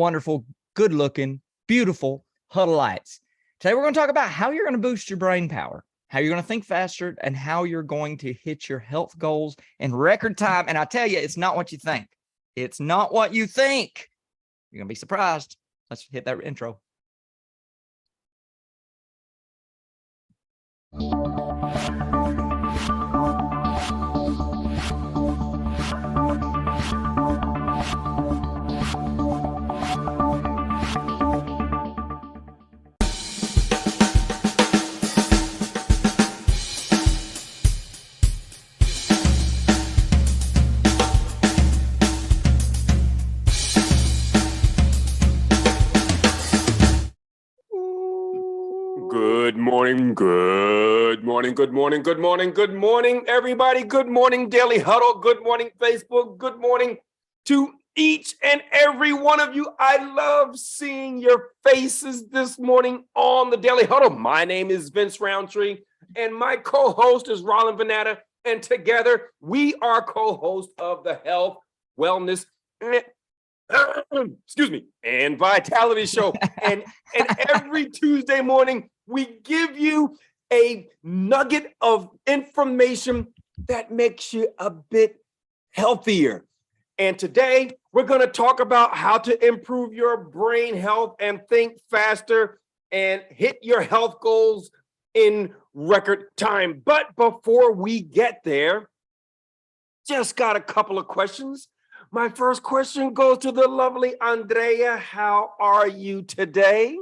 wonderful, good looking, beautiful Huddleites. Today, we're going to talk about how you're going to boost your brain power, how you're going to think faster, and how you're going to hit your health goals in record time. And I tell you, it's not what you think. It's not what you think. You're going to be surprised. Let's hit that intro. Good morning, everybody. Good morning, Daily Huddle. Good morning, Facebook. Good morning to each and every one of you. I love seeing your faces this morning on the Daily Huddle. My name is Vince Rountree, and my co-host is Rawlin Vanatta, and together we are co-hosts of the Health, Wellness, and Vitality Show. and every Tuesday morning, we give you a nugget of information that makes you a bit healthier. And today, we're going to talk about how to improve your brain health and think faster and hit your health goals in record time. But before we get there, just got a couple of questions. My first question goes to the lovely Andrea. How are you today?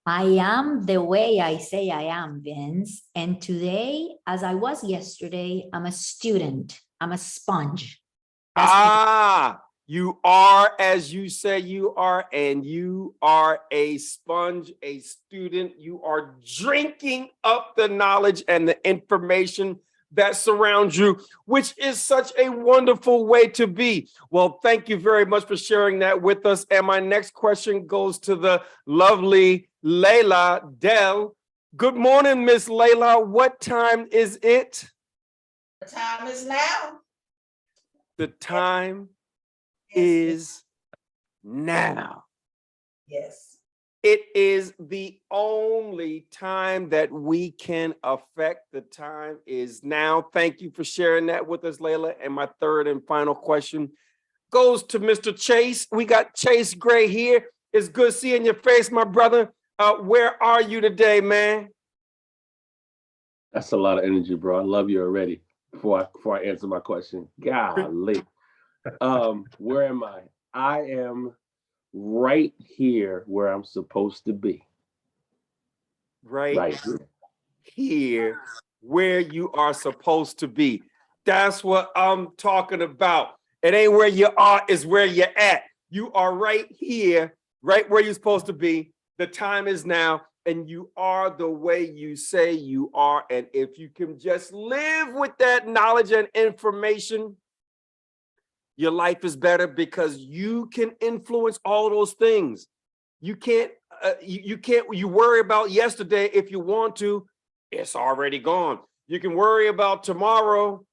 I am the way I say I am, Vince. And today, as I was yesterday, I'm a student. I'm a sponge. You are as you say you are, and you are a sponge, a student. You are drinking up the knowledge and the information that surrounds you, which is such a wonderful way to be. Well, thank you very much for sharing that with us. And my next question goes to the lovely Layla Dell. Good morning, Miss Layla. What time is it? The time is now. The time is now. Yes. It is the only time that we can affect. The time is now. Thank you for sharing that with us, Layla. And my third and final question goes to Mr. Chase. We got Chase Gray here. It's good seeing your face, my brother. Where are you today, man? That's a lot of energy, bro. I love you already. Before I answer my question, golly. Where am I? I am right here where I'm supposed to be. Right here where you are supposed to be. That's what I'm talking about. It ain't where you are, it's where you're at. You are right here, right where you're supposed to be. The time is now, and you are the way you say you are. And if you can just live with that knowledge and information, your life is better because you can influence all those things. You can't, you worry about yesterday if you want to, it's already gone. You can worry about tomorrow,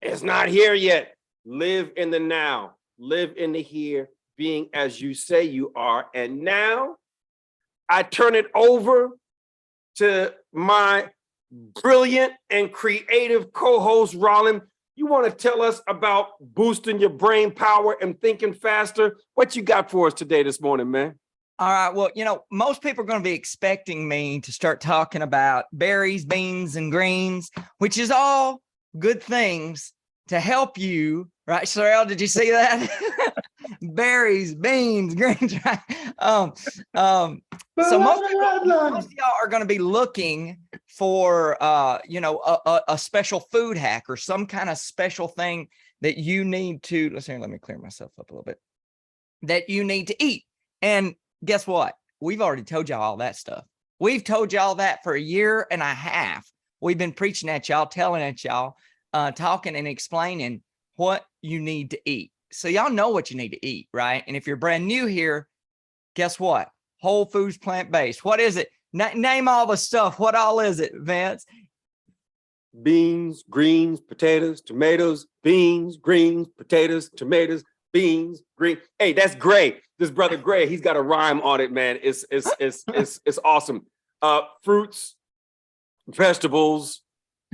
it's not here yet. Live in the now, live in the here, being as you say you are. And now I turn it over to my brilliant and creative co-host, Rawlin. You want to tell us about boosting your brain power and thinking faster? What you got for us today, this morning, man? All right. Well, most people are going to be expecting me to start talking about berries, beans, and greens, which is all good things to help you. Right, Sherelle, did you see that? Berries, beans, greens. Right? So most of y'all are going to be looking for, a special food hack or some kind of special thing that you need to, let me clear myself up a little bit, that you need to eat. And guess what? We've already told y'all all that stuff. We've told y'all that for a year and a half. We've been preaching at y'all, telling at y'all, talking and explaining what you need to eat. So y'all know what you need to eat, right? And if you're brand new here, guess what? Whole foods, plant-based. What is it? Name all the stuff. What all is it, Vince? Beans, greens, potatoes, tomatoes, beans, greens, potatoes, tomatoes, beans, green. Hey, that's great. this brother Gray, he's got a rhyme on it, man. It's awesome. Fruits, vegetables,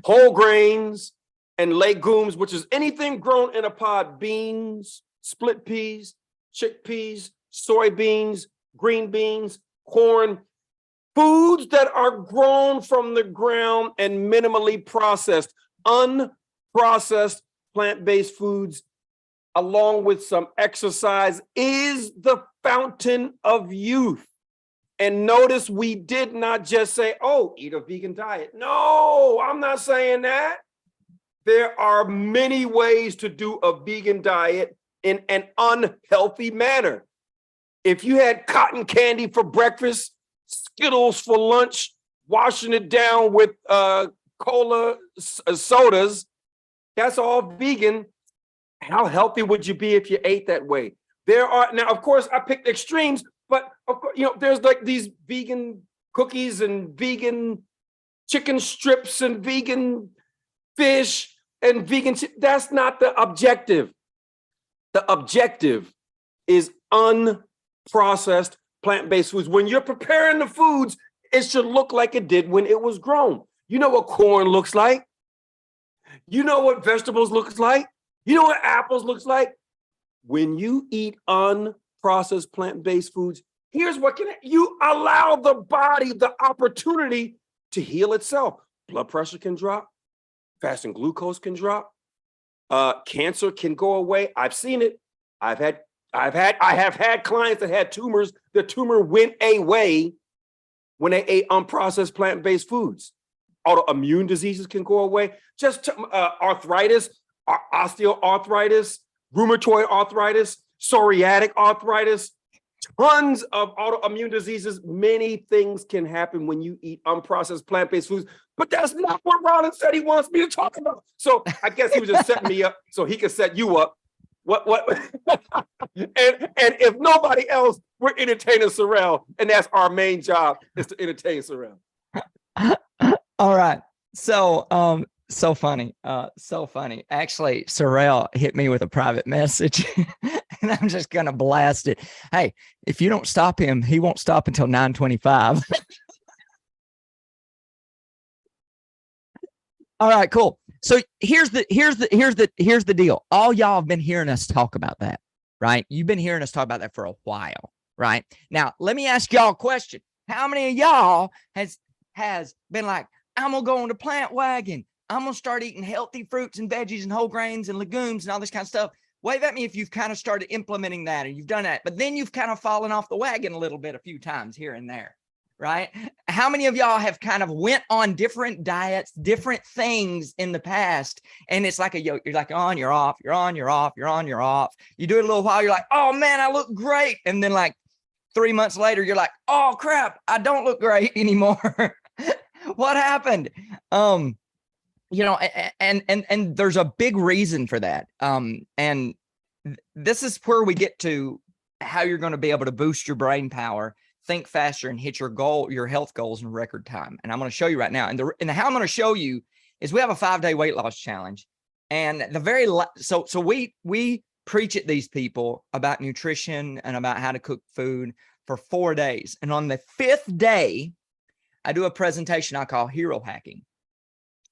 whole grains, and legumes, which is anything grown in a pod: beans, split peas, chickpeas, soybeans, green beans, corn. Foods that are grown from the ground and minimally processed, unprocessed plant-based foods, along with some exercise, is the fountain of youth. And notice we did not just say, oh, eat a vegan diet. No, I'm not saying that. There are many ways to do a vegan diet in an unhealthy manner. If you had cotton candy for breakfast, Skittles for lunch, washing it down with cola sodas, that's all vegan. How healthy would you be if you ate that way? There are, now, of course, I picked extremes, but of course, there's like these vegan cookies and vegan chicken strips and vegan fish and vegan. That's not the objective. The objective is unprocessed plant-based foods. When you're preparing the foods, it should look like it did when it was grown. You know what corn looks like. You know what vegetables looks like. You know what apples looks like. When you eat unprocessed plant-based foods, here's what you allow the body the opportunity to heal itself. Blood pressure can drop. Fasting glucose can drop. Cancer can go away. I've seen it. I have had clients that had tumors. The tumor went away when they ate unprocessed plant-based foods. Autoimmune diseases can go away. Just arthritis, osteoarthritis, rheumatoid arthritis, psoriatic arthritis, tons of autoimmune diseases. Many things can happen when you eat unprocessed plant-based foods, but that's not what Rawlin said he wants me to talk about. So I guess he was just setting me up so he could set you up. What? and if nobody else, we're entertaining Sorrel, and that's our main job, is to entertain Sorrel. All right. So, so funny. So funny. Actually, Sorrel hit me with a private message, and I'm just gonna blast it. Hey, if you don't stop him, he won't stop until 9:25. All right, cool. So here's the deal. All y'all have been hearing us talk about that, right? You've been hearing us talk about that for a while, right? Now, let me ask y'all a question. How many of y'all has been like, I'm gonna go on the plant wagon. I'm gonna start eating healthy fruits and veggies and whole grains and legumes and all this kind of stuff. Wave at me if you've kind of started implementing that and you've done that, but then you've kind of fallen off the wagon a little bit a few times here and there. Right? How many of y'all have kind of went on different diets, different things in the past? And it's like a yoke. You're like on, you're off, you're on, you're off, you're on, you're off. You do it a little while, you're like, oh man, I look great. And then like 3 months later, you're like, oh crap, I don't look great anymore. What happened? And there's a big reason for that. And this is where we get to how you're going to be able to boost your brain power, think faster, and hit your health goals in record time. And I'm going to show you right now. And how I'm going to show you is we have a 5-day weight loss challenge. And so we preach at these people about nutrition and about how to cook food for 4 days. And on the 5th day, I do a presentation I call hero hacking.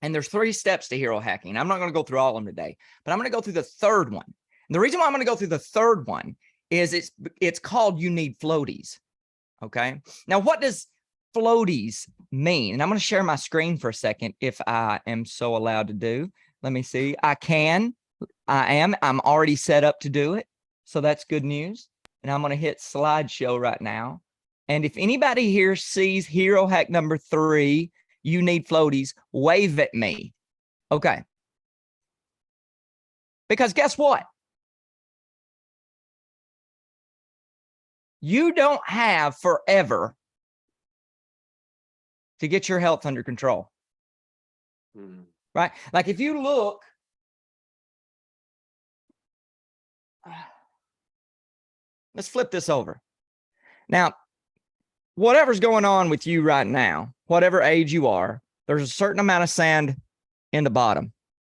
And there's 3 steps to hero hacking. I'm not going to go through all of them today, but I'm going to go through the 3rd one. And the reason why I'm going to go through the 3rd one is it's called you need floaties. Okay. Now, what does floaties mean? And I'm going to share my screen for a second if I am so allowed to do. Let me see. I am. I'm already set up to do it. So that's good news. And I'm going to hit slideshow right now. And if anybody here sees hero hack number 3, you need floaties, wave at me. Okay. Because guess what? You don't have forever to get your health under control. Right? Like if you look, let's flip this over. Now, whatever's going on with you right now, whatever age you are, there's a certain amount of sand in the bottom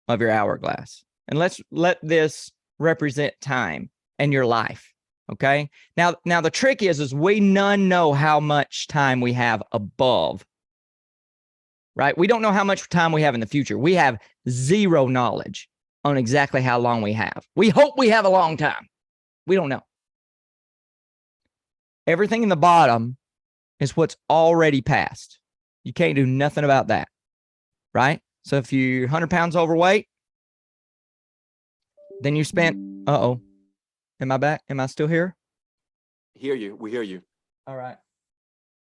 of your hourglass. And let's let this represent time and your life. Okay. Now the trick is we none know how much time we have above, right? We don't know how much time we have in the future. We have zero knowledge on exactly how long we have. We hope we have a long time. We don't know. Everything in the bottom is what's already passed. You can't do nothing about that, right? So if you're 100 pounds overweight, then you spent, uh-oh, am I back? Am I still here? Hear you. We hear you. All right.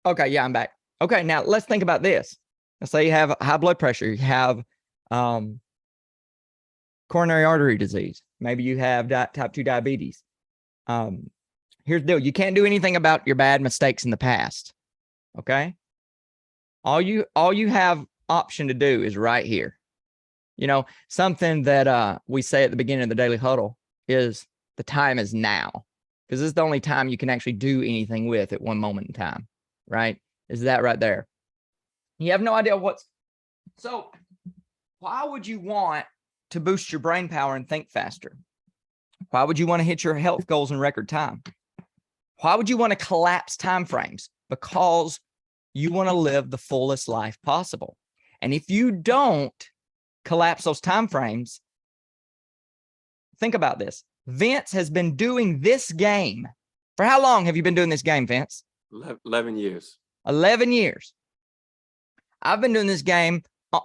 Okay, yeah, I'm back. Okay, now let's think about this. Let's say you have high blood pressure, you have coronary artery disease. Maybe you have type 2 diabetes. Here's the deal. You can't do anything about your bad mistakes in the past. Okay? All you have option to do is right here. You know, something that we say at the beginning of the daily huddle is the time is now. Because this is the only time you can actually do anything with at one moment in time, right? Is that right there? You have no idea what's... So why would you want to boost your brain power and think faster? Why would you want to hit your health goals in record time? Why would you want to collapse time frames? Because you want to live the fullest life possible. And if you don't collapse those time frames, think about this. Vince has been doing this game. For how long have you been doing this game, Vince? 11 years. 11 years. I've been doing this game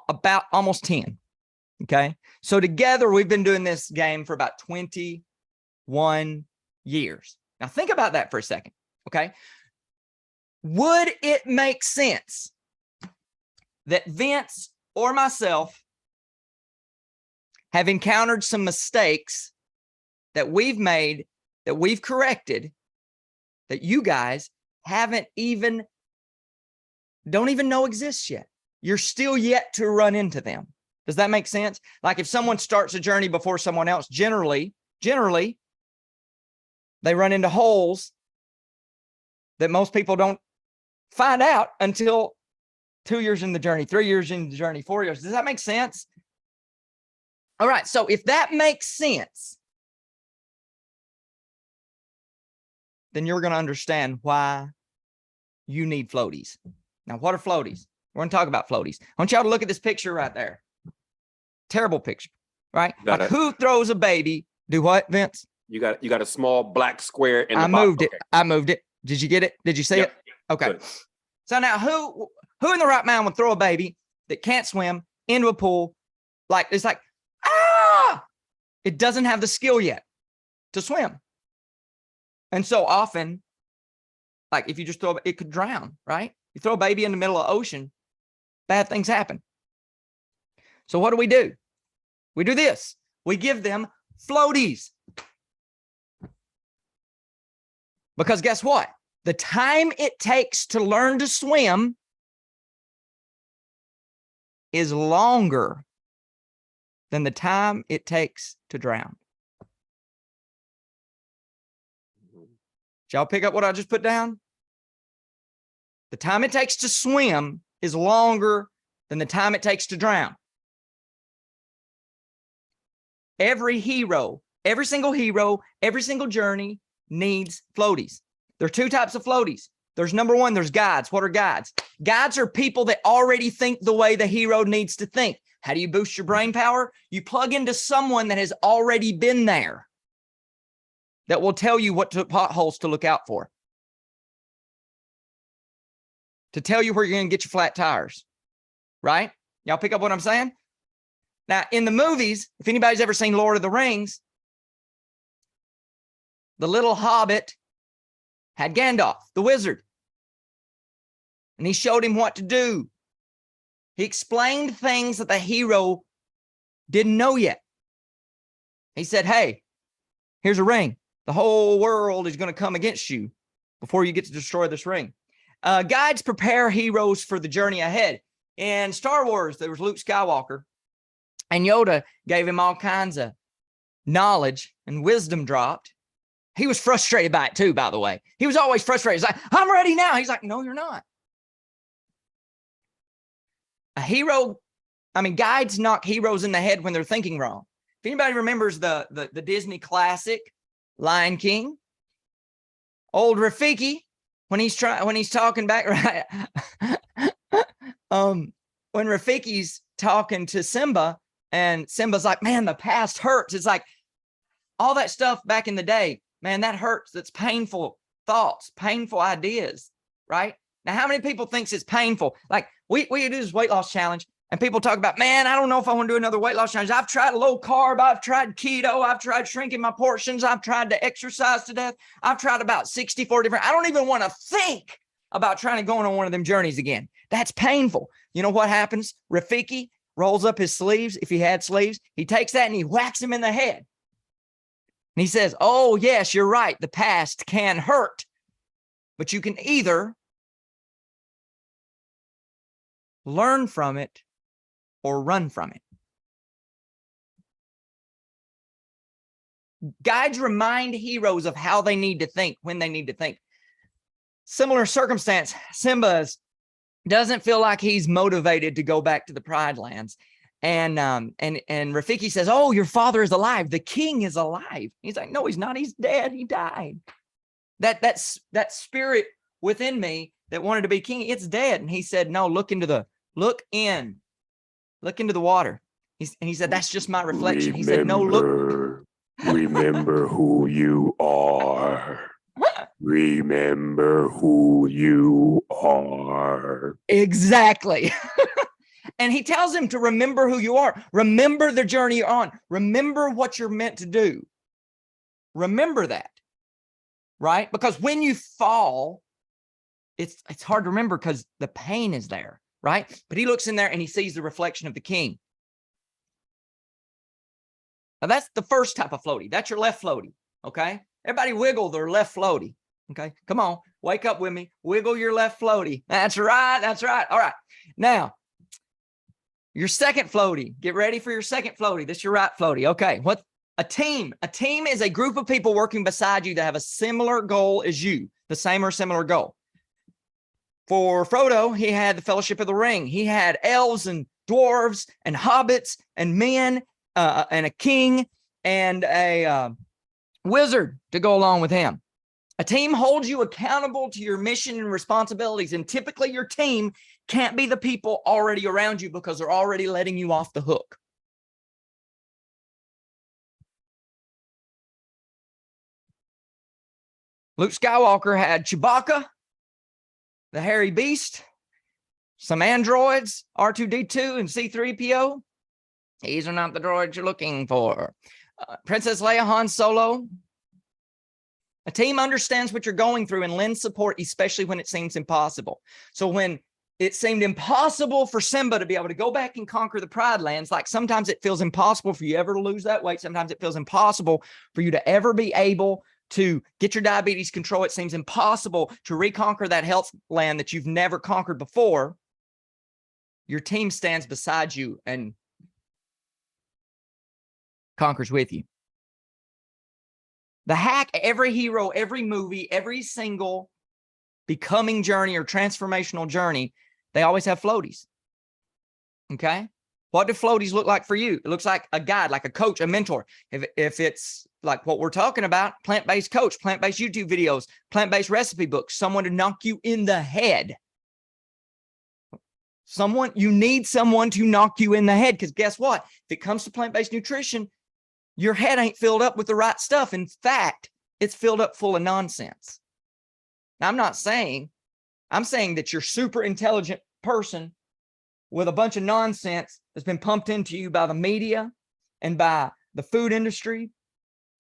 about almost 10. Okay. So together we've been doing this game for about 21 years. Now think about that for a second. Okay. Would it make sense that Vince or myself have encountered some mistakes that we've made, that we've corrected, that you guys don't even know exists yet? You're still yet to run into them. Does that make sense? Like if someone starts a journey before someone else, generally, they run into holes that most people don't find out until 2 years in the journey, 3 years in the journey, 4 years. Does that make sense? All right. So if that makes sense, then you're going to understand why you need floaties. Now, what are floaties? We're going to talk about floaties. I want y'all to look at this picture right there. Terrible picture, right? Like who throws a baby? Do what, Vince? You got a small black square in the I bottom. moved it. I moved it. Did you get it? Did you see it? Okay. Good. So now who in the right mind would throw a baby that can't swim into a pool? Like, it's like, it doesn't have the skill yet to swim. And so often, like if you just throw it, could drown, right? You throw a baby in the middle of the ocean, bad things happen. So what do? We do this. We give them floaties. Because guess what? The time it takes to learn to swim is longer than the time it takes to drown. Did y'all pick up what I just put down? The time it takes to swim is longer than the time it takes to drown. Every hero, every single hero, every single journey needs floaties. There are two types of floaties. There's number one, there's guides. What are guides? Guides are people that already think the way the hero needs to think. How do you boost your brain power? You plug into someone that has already been there that will tell you what potholes to look out for, to tell you where you're going to get your flat tires, right? Y'all pick up what I'm saying? Now, in the movies, if anybody's ever seen Lord of the Rings, the little hobbit had Gandalf, the wizard, and he showed him what to do. He explained things that the hero didn't know yet. He said, hey, here's a ring. The whole world is going to come against you before you get to destroy this ring. Guides prepare heroes for the journey ahead. In Star Wars, there was Luke Skywalker, and Yoda gave him all kinds of knowledge and wisdom dropped. He was frustrated by it too, by the way. He was always frustrated. He's like, I'm ready now. He's like, no, you're not. Guides knock heroes in the head when they're thinking wrong. If anybody remembers the Disney classic, Lion King, old Rafiki, when he's talking back, right? When Rafiki's talking to Simba and Simba's like, man, the past hurts. It's like all that stuff back in the day, man, that hurts. That's painful thoughts, painful ideas, right? Now, how many people thinks it's painful? Like we do this weight loss challenge and people talk about, man, I don't know if I want to do another weight loss challenge. I've tried low carb. I've tried keto. I've tried shrinking my portions. I've tried to exercise to death. I've tried about 64 different, I don't even want to think about trying to go on one of them journeys again. That's painful. You know what happens? Rafiki rolls up his sleeves. If he had sleeves, he takes that and he whacks him in the head. And he says, oh, yes, you're right. The past can hurt, but you can either learn from it or run from it. Guides remind heroes of how they need to think, when they need to think. Similar circumstance, Simba doesn't feel like he's motivated to go back to the Pride Lands. And Rafiki says, oh, your father is alive. The king is alive. He's like, no, he's not. He's dead. He died. That spirit within me that wanted to be king, it's dead. And he said, no, look into the water. And he said, that's just my reflection. He said, no, look. Remember who you are. Remember who you are. Exactly. And he tells him to remember who you are. Remember the journey you're on. Remember what you're meant to do. Remember that, right? Because when you fall, it's hard to remember because the pain is there, right? But he looks in there and he sees the reflection of the king. Now that's the first type of floaty. That's your left floaty, okay? Everybody wiggle their left floaty, okay? Come on, wake up with me. Wiggle your left floaty. That's right, that's right. All right, now, your second floaty. Get ready for your second floaty. This is your right floaty. Okay, what? A team. A team is a group of people working beside you that have a similar goal as you, the same or similar goal. For Frodo, he had the Fellowship of the Ring. He had elves and dwarves and hobbits and men and a king and a wizard to go along with him. A team holds you accountable to your mission and responsibilities. And typically your team can't be the people already around you because they're already letting you off the hook. Luke Skywalker had Chewbacca, the hairy beast, some androids, R2-D2 and C-3PO. These are not the droids you're looking for. Princess Leia, Han Solo. A team understands what you're going through and lends support, especially when it seems impossible. So when it seemed impossible for Simba to be able to go back and conquer the Pride Lands, like sometimes it feels impossible for you ever to lose that weight. Sometimes it feels impossible for you to ever be able to get your diabetes control. It seems impossible to reconquer that health land that you've never conquered before. Your team stands beside you and conquers with you. The hack, every hero, every movie, every single becoming journey or transformational journey, they always have floaties. Okay? What do floaties look like for you? It looks like a guide, like a coach, a mentor. If it's like what we're talking about, plant-based coach, plant-based YouTube videos, plant-based recipe books, someone to knock you in the head. You need someone to knock you in the head, because guess what? If it comes to plant-based nutrition, your head ain't filled up with the right stuff. In fact, it's filled up full of nonsense. Now, I'm saying that you're super intelligent person with a bunch of nonsense that's been pumped into you by the media and by the food industry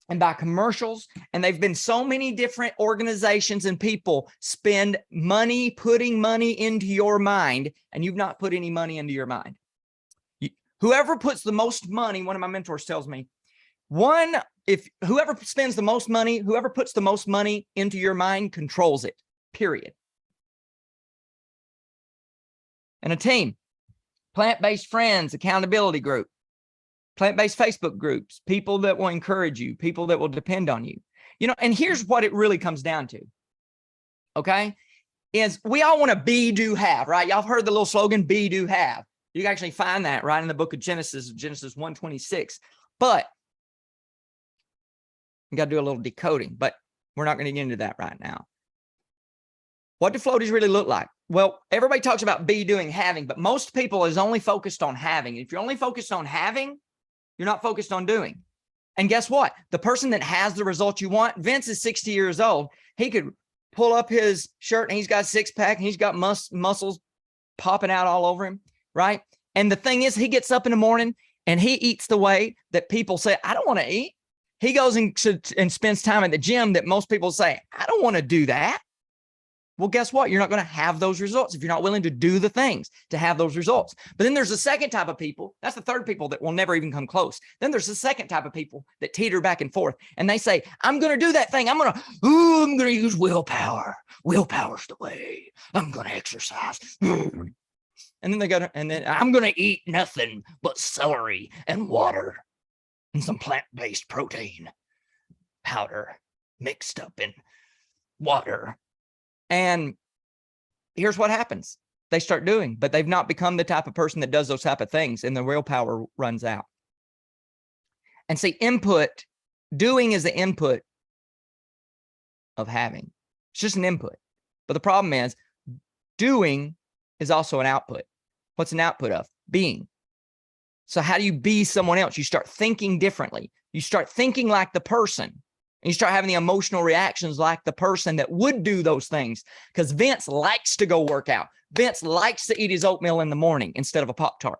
and by commercials. And they've been so many different organizations and people spend money, putting money into your mind, and you've not put any money into your mind. Whoever puts the most money, one of my mentors tells me, whoever spends the most money, whoever puts the most money into your mind controls it, period. And a team, plant-based friends, accountability group, plant-based Facebook groups, people that will encourage you, people that will depend on you. You know, and here's what it really comes down to, okay, is we all want to be, do, have, right? Y'all have heard the little slogan, be, do, have. You can actually find that right in the book of Genesis 1:26. But you got to do a little decoding. But We're not going to get into that right now. What do floaties really look like? Well, everybody talks about be, doing, having, but most people is only focused on having. If you're only focused on having, you're not focused on doing. And guess what? The person that has the result you want, Vince is 60 years old. He could pull up his shirt and he's got a six pack and he's got muscles popping out all over him, right? And the thing is, he gets up in the morning and he eats the way that people say, I don't want to eat. He goes and spends time at the gym that most people say, I don't want to do that. Well, guess what? You're not going to have those results if you're not willing to do the things to have those results. But then there's a second type of people. That's the third people that will never even come close. Then there's the second type of people that teeter back and forth. And they say, I'm going to do that thing. I'm going to use willpower. Willpower's the way. I'm going to exercise. And then they go, and then I'm going to eat nothing but celery and water and some plant-based protein powder mixed up in water. And here's what happens. They start doing, but they've not become the type of person that does those type of things, and the willpower runs out. And see, doing is the input of having. It's just an input. But the problem is, doing is also an output. What's an output of? Being. So how do you be someone else? You start thinking differently. You start thinking like the person. And you start having the emotional reactions like the person that would do those things. Because Vince likes to go work out. Vince likes to eat his oatmeal in the morning instead of a Pop-Tart.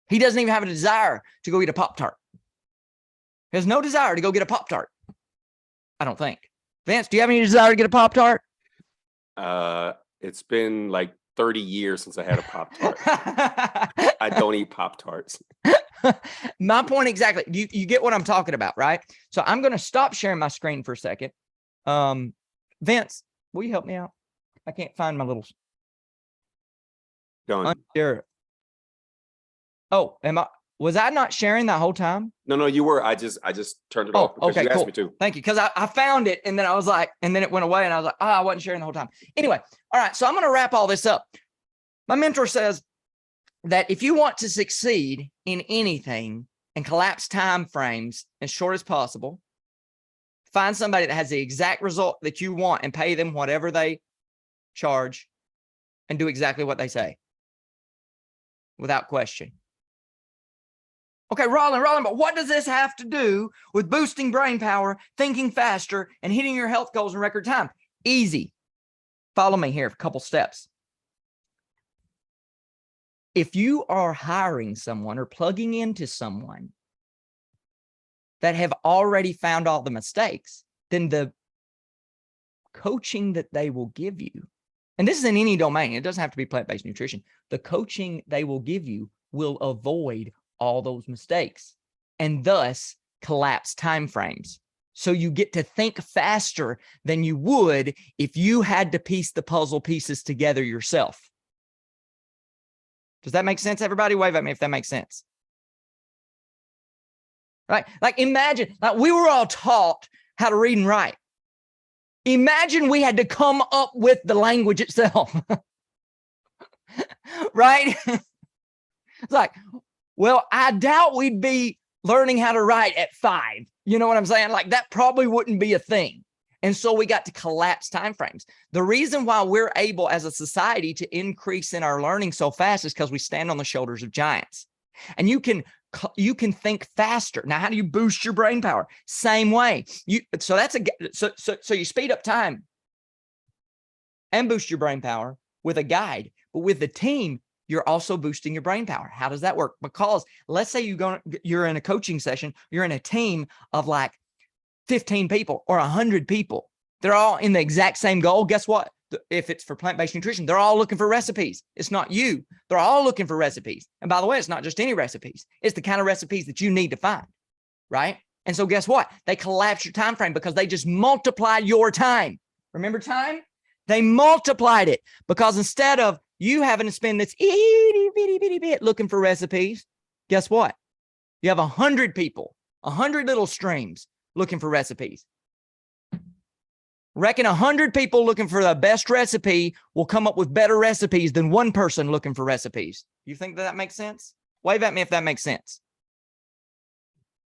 He doesn't even have a desire to go eat a Pop-Tart. He has no desire to go get a Pop-Tart. I don't think. Vince, do you have any desire to get a Pop-Tart? It's been like 30 years since I had a Pop-Tart. I don't eat Pop-Tarts. My point exactly. You get what I'm talking about, right? So I'm going to stop sharing my screen for a second. Vince, will you help me out? I can't find my little. Done. Unshare it. Oh, was I not sharing that whole time? No, you were. I just turned it off because okay, you asked cool. me to. Thank you. Because I found it and then I was like, and then it went away and I was like, I wasn't sharing the whole time. Anyway, all right. So I'm going to wrap all this up. My mentor says that if you want to succeed in anything and collapse time frames as short as possible, find somebody that has the exact result that you want and pay them whatever they charge and do exactly what they say without question. Okay, Rawlin, but what does this have to do with boosting brain power, thinking faster, and hitting your health goals in record time? Easy. Follow me here for a couple steps. If you are hiring someone or plugging into someone that have already found all the mistakes, then the coaching that they will give you, and this is in any domain, it doesn't have to be plant-based nutrition, the coaching they will give you will avoid all those mistakes and thus collapse timeframes. So you get to think faster than you would if you had to piece the puzzle pieces together yourself. Does that make sense? Everybody wave at me if that makes sense. Right? Like imagine, like we were all taught how to read and write. Imagine we had to come up with the language itself. Right? It's like, well, I doubt we'd be learning how to write at 5. You know what I'm saying? Like that probably wouldn't be a thing. And so we got to collapse timeframes. The reason why we're able as a society to increase in our learning so fast is because we stand on the shoulders of giants. And you can think faster. Now, how do you boost your brain power? Same way. So you speed up time and boost your brain power with a guide, but with the team, you're also boosting your brain power. How does that work? Because let's say you're in a coaching session, you're in a team of like 15 people or 100 people. They're all in the exact same goal. Guess what? If it's for plant-based nutrition, they're all looking for recipes. It's not you. They're all looking for recipes. And by the way, it's not just any recipes. It's the kind of recipes that you need to find, right? And so guess what? They collapse your time frame because they just multiplied your time. Remember time? They multiplied it because instead of you having to spend this itty bitty bit looking for recipes, guess what? You have 100 people, 100 little streams looking for recipes. Reckon 100 people looking for the best recipe will come up with better recipes than one person looking for recipes. You think that makes sense? Wave at me if that makes sense.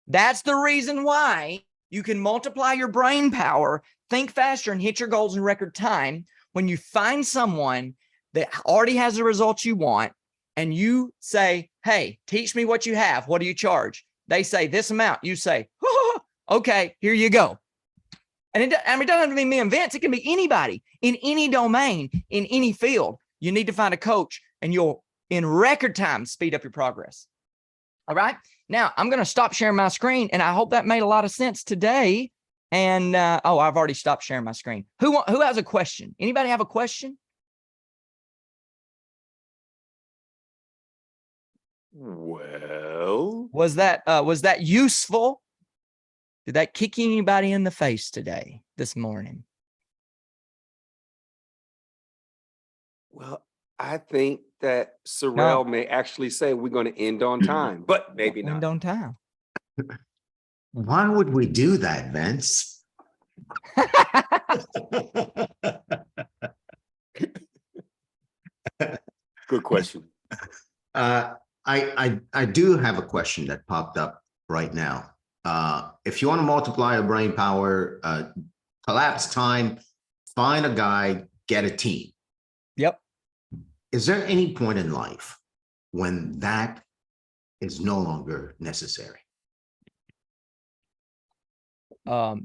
That's the reason why You can multiply your brain power, think faster, and hit your goals in record time when you find someone that already has the results you want, and you say, hey, teach me what you have. What do you charge? They say this amount. You say, oh, okay, here you go. And it doesn't have to be me and Vince. It can be anybody in any domain, in any field. You need to find a coach, and you'll, in record time, speed up your progress. All right. Now I'm going to stop sharing my screen, and I hope that made a lot of sense today. And oh, I've already stopped sharing my screen. Who has a question? Anybody have a question? Well, Was that useful? Did that kick anybody in the face today, this morning? well, I think that Sorrel may actually say we're going to end on time, but maybe not. End on time. Why would we do that, Vince? Good question. I do have a question that popped up right now. If you want to multiply your brain power, collapse time, find a guy, get a team. Yep. Is there any point in life when that is no longer necessary? I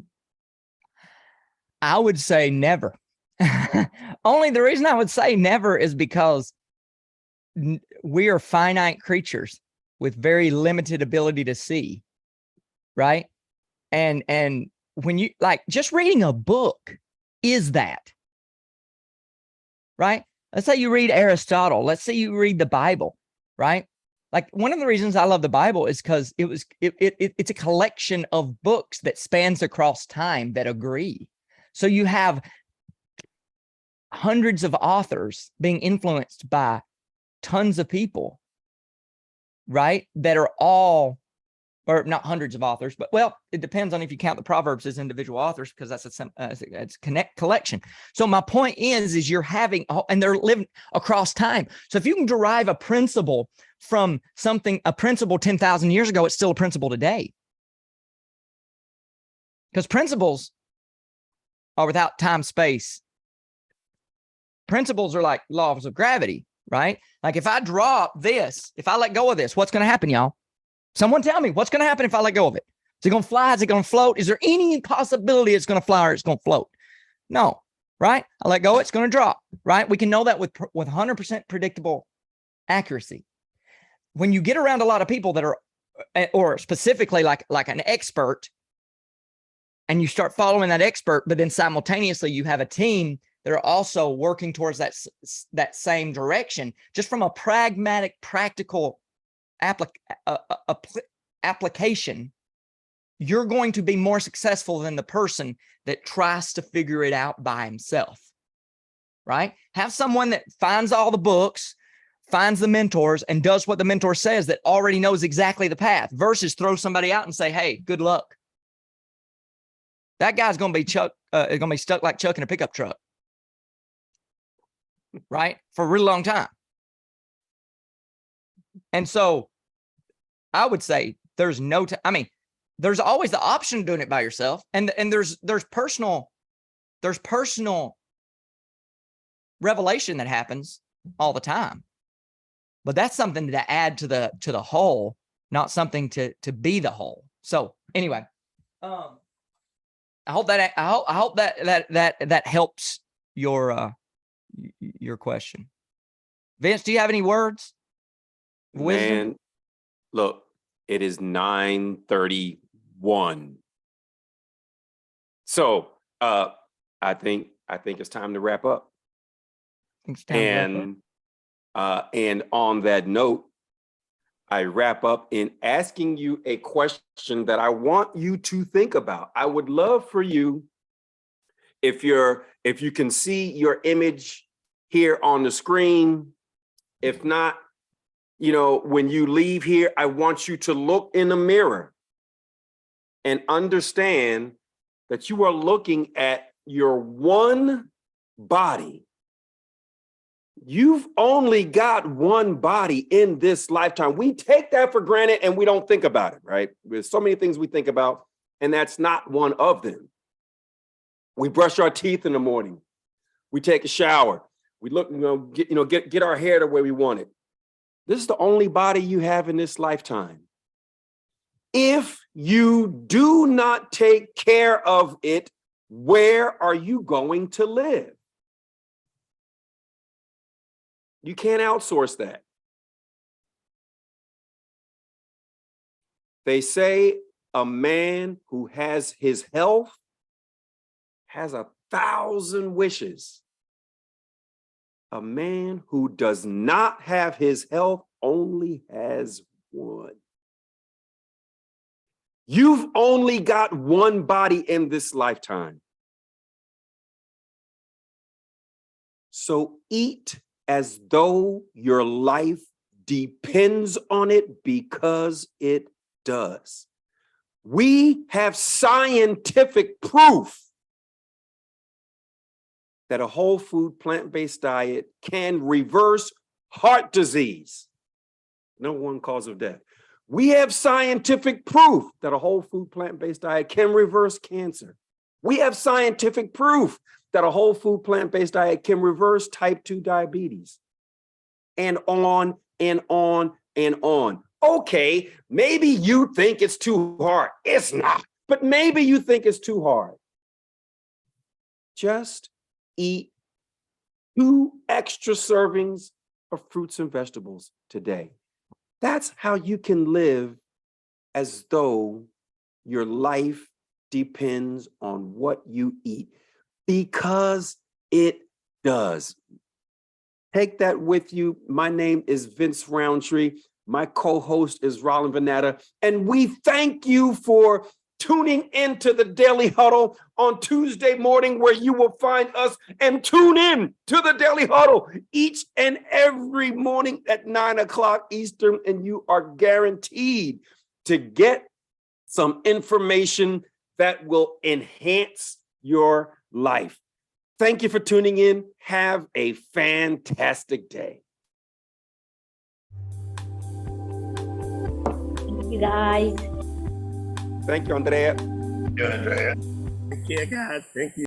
would say never. Only the reason I would say never is because we are finite creatures with very limited ability to see, right? And when you like just reading a book is that, right? Let's say you read Aristotle. Let's say you read the Bible, right? Like one of the reasons I love the Bible is because it's a collection of books that spans across time that agree. So you have hundreds of authors being influenced by tons of people, right? That are all, or not hundreds of authors, but well, it depends on if you count the Proverbs as individual authors, because that's a collection. So my point is you're having, and they're living across time. So if you can derive a principle from a principle 10,000 years ago, it's still a principle today. Because principles are without time, space. Principles are like laws of gravity, right? Like if I drop this, if I let go of this, what's going to happen, y'all? Someone tell me what's going to happen if I let go of it. Is it going to fly? Is it going to float? Is there any possibility it's going to fly or it's going to float? No, right? I let go, it's going to drop, right? We can know that with 100% predictable accuracy. When you get around a lot of people that are, or specifically like an expert, and you start following that expert, but then simultaneously you have a team that are also working towards that same direction, just from a pragmatic, practical application, you're going to be more successful than the person that tries to figure it out by himself, right? Have someone that finds all the books, finds the mentors, and does what the mentor says, that already knows exactly the path, versus throw somebody out and say, hey, good luck. That guy's going to be stuck like Chuck in a pickup truck, right? For a really long time. And so I would say there's no time. I mean, there's always the option of doing it by yourself. And there's personal revelation that happens all the time. But that's something to add to the whole, not something to be the whole. So anyway, I hope that helps your question. Vince, do you have any words? Wisdom? Man, look, it is 9:31. So I think it's time to wrap up. And on that note, I wrap up in asking you a question that I want you to think about. I would love for you, if you can see your image here on the screen. If not, when you leave here, I want you to look in the mirror and understand that you are looking at your one body. You've only got one body in this lifetime. We take that for granted and we don't think about it, right? There's so many things we think about, and that's not one of them. We brush our teeth in the morning. We take a shower. We look, get our hair the way we want it. This is the only body you have in this lifetime. If you do not take care of it, where are you going to live? You can't outsource that. They say a man who has his health has 1,000 wishes. A man who does not have his health only has one. You've only got one body in this lifetime. So eat as though your life depends on it, because it does. We have scientific proof that a whole food plant-based diet can reverse heart disease, #1 cause of death. We have scientific proof that a whole food plant-based diet can reverse cancer. We have scientific proof that a whole food plant-based diet can reverse type 2 diabetes, and on and on and on. Okay, maybe you think it's too hard. It's not, but maybe you think it's too hard. Just eat 2 extra servings of fruits and vegetables today. That's how you can live as though your life depends on what you eat, because it does. Take that with you. My name is Vince Rountree. My co-host is Rawlin Vanatta, and we thank you for tuning into the Daily Huddle on Tuesday morning, where you will find us, and tune in to the Daily Huddle each and every morning at 9 o'clock Eastern, and you are guaranteed to get some information that will enhance your life. Thank you for tuning in. Have a fantastic day. Thank you, guys. Thank you, Andrea. Take care, guys. Thank you.